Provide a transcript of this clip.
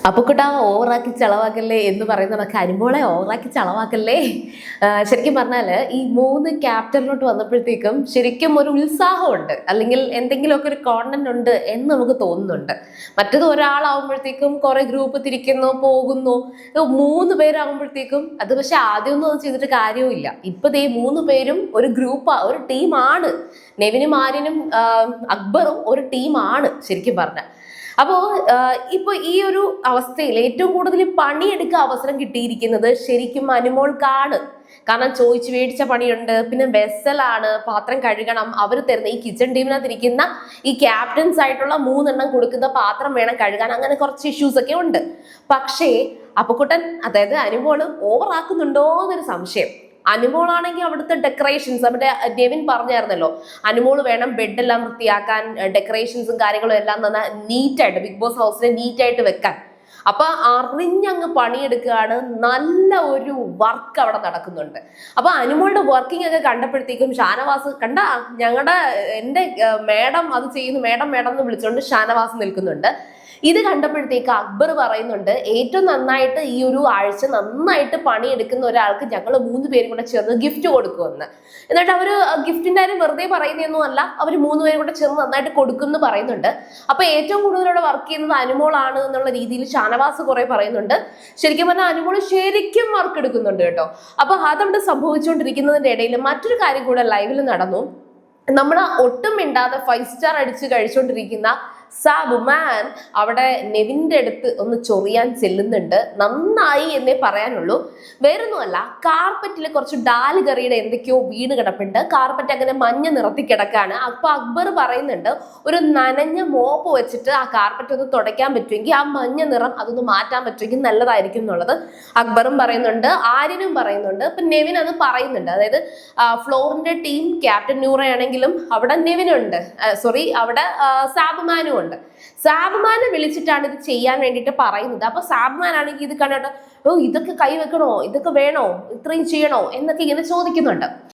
അപ്പുക്കുട്ടാ ഓവറാക്കി ചളവാക്കല്ലേ എന്ന് പറയുന്നതൊക്കെ അനുമോളെ ഓവറാക്കി ചളവാക്കല്ലേ. ശരിക്കും പറഞ്ഞാൽ ഈ 3 ക്യാപ്റ്റനിലോട്ട് വന്നപ്പോഴത്തേക്കും ശരിക്കും ഒരു ഉത്സാഹമുണ്ട്, അല്ലെങ്കിൽ എന്തെങ്കിലുമൊക്കെ ഒരു കോണ്ടന്റ് ഉണ്ട് എന്ന് നമുക്ക് തോന്നുന്നുണ്ട്. മറ്റത് ഒരാളാവുമ്പോഴത്തേക്കും കുറെ ഗ്രൂപ്പ് തിരിക്കുന്നു പോകുന്നു, 3 പേരാകുമ്പോഴത്തേക്കും അത് പക്ഷെ ആദ്യമൊന്നും അത് ചെയ്തിട്ട് കാര്യവുമില്ല. ഇപ്പൊ ദേ 3 പേരും ഒരു ഒരു ടീമാണ്. നെവിനും ആര്യനും അക്ബറും ഒരു ടീമാണ് ശരിക്കും പറഞ്ഞാൽ. അപ്പോൾ ഇപ്പൊ ഈ ഒരു അവസ്ഥയിൽ ഏറ്റവും കൂടുതൽ പണിയെടുക്കാൻ അവസരം കിട്ടിയിരിക്കുന്നത് ശരിക്കും അനുമോൾക്കാണ്. കാരണം ചോദിച്ചു മേടിച്ച പണിയുണ്ട്, പിന്നെ വെസലാണ്, പാത്രം കഴുകണം, അവർ തരുന്ന ഈ കിച്ചൺ ടീമിനകത്തിരിക്കുന്ന ഈ ക്യാപ്റ്റൻസ് ആയിട്ടുള്ള 3 എണ്ണം കൊടുക്കുന്ന പാത്രം വേണം കഴുകാൻ, അങ്ങനെ കുറച്ച് ഇഷ്യൂസ് ഒക്കെ ഉണ്ട്. പക്ഷേ അപ്പുക്കുട്ടൻ അതായത് അനുമോള് ഓവറാക്കുന്നുണ്ടോ എന്നൊരു സംശയം. അനുമോളാണെങ്കിൽ അവിടുത്തെ ഡെക്കറേഷൻസ്, നമ്മുടെ നെവിൻ പറഞ്ഞായിരുന്നല്ലോ, അനുമോള് വേണം ബെഡെല്ലാം വൃത്തിയാക്കാൻ, ഡെക്കറേഷൻസും കാര്യങ്ങളും എല്ലാം തന്നെ നീറ്റായിട്ട് ബിഗ് ബോസ് ഹൗസിനെ നീറ്റായിട്ട് വെക്കാൻ. അപ്പൊ അറിഞ്ഞങ്ങ് പണിയെടുക്കുകയാണ്, നല്ല ഒരു വർക്ക് അവിടെ നടക്കുന്നുണ്ട്. അപ്പൊ അനുമോളുടെ വർക്കിംഗ് ഒക്കെ കണ്ടപ്പോഴത്തേക്കും ഷാനവാസ് കണ്ട എൻ്റെ മേഡം അത് ചെയ്യുന്നു, മേഡം എന്ന് വിളിച്ചുകൊണ്ട് ഷാനവാസ് നിൽക്കുന്നുണ്ട്. ഇത് കണ്ടപ്പോഴത്തേക്ക് അക്ബർ പറയുന്നുണ്ട്, ഏറ്റവും നന്നായിട്ട് ഈ ഒരു ആഴ്ച നന്നായിട്ട് പണിയെടുക്കുന്ന ഒരാൾക്ക് ഞങ്ങൾ 3 പേരും കൂടെ ചേർന്ന് ഗിഫ്റ്റ് കൊടുക്കുമെന്ന്. എന്നിട്ട് അവര് ഗിഫ്റ്റിന്റെ കാര്യം വെറുതെ പറയുന്നതൊന്നും അല്ല, അവർ 3 പേരും കൂടെ ചേർന്ന് നന്നായിട്ട് കൊടുക്കുമെന്ന് പറയുന്നുണ്ട്. അപ്പൊ ഏറ്റവും കൂടുതൽ അവിടെ വർക്ക് ചെയ്യുന്നത് അനുമോളാണ് എന്നുള്ള രീതിയിൽ ഷാനവാസ് കുറെ പറയുന്നുണ്ട്. ശരിക്കും പറഞ്ഞാൽ അനുമോള് ശരിക്കും വർക്ക് എടുക്കുന്നുണ്ട് കേട്ടോ. അപ്പൊ അതവിടെ സംഭവിച്ചുകൊണ്ടിരിക്കുന്നതിന്റെ ഇടയിൽ മറ്റൊരു കാര്യം കൂടെ ലൈവിൽ നടന്നു. നമ്മൾ ഒട്ടും മിണ്ടാതെ 5 സ്റ്റാർ അടിച്ച് കഴിച്ചുകൊണ്ടിരിക്കുന്ന സാബുമാൻ അവിടെ നെവിന്റെ അടുത്ത് ഒന്ന് ചൊറിയാൻ ചെല്ലുന്നുണ്ട്. നന്നായി എന്നേ പറയാനുള്ളൂ. വേറൊന്നുമല്ല, കാർപ്പറ്റിൽ കുറച്ച് ഡാൽ കറിയുടെ എന്തൊക്കെയോ വീണ് കിടപ്പുണ്ട്. കാർപ്പറ്റ് അങ്ങനെ മഞ്ഞ നിറത്തി കിടക്കാണ്. അപ്പൊ അക്ബർ പറയുന്നുണ്ട്, ഒരു നനഞ്ഞ മോപ്പ് വെച്ചിട്ട് ആ കാർപ്പറ്റ് ഒന്ന് തുടയ്ക്കാൻ പറ്റുമെങ്കിൽ ആ മഞ്ഞ നിറം അതൊന്ന് മാറ്റാൻ പറ്റുമെങ്കിൽ നല്ലതായിരിക്കും എന്നുള്ളത് അക്ബറും പറയുന്നുണ്ട്, ആര്യനും പറയുന്നുണ്ട്. ഇപ്പൊ നെവിൻ അത് പറയുന്നുണ്ട്. അതായത് ഫ്ലോറിന്റെ ടീം ക്യാപ്റ്റൻ നൂറയാണെങ്കിലും അവിടെ നെവിനുണ്ട്, അവിടെ സാബുമാനും ഉണ്ട്. സാബുമാനെ വിളിച്ചിട്ടാണ് ഇത് ചെയ്യാൻ വേണ്ടിയിട്ട് പറയുന്നത്. അപ്പൊ സാബുമാൻ ആണെങ്കിൽ ഇത് കണ്ടിട്ട്, ഇതൊക്കെ കൈ വെക്കണോ, ഇതൊക്കെ വേണോ, ഇത്രയും ചെയ്യണോ എന്നൊക്കെ ഇങ്ങനെ ചോദിക്കുന്നുണ്ട്.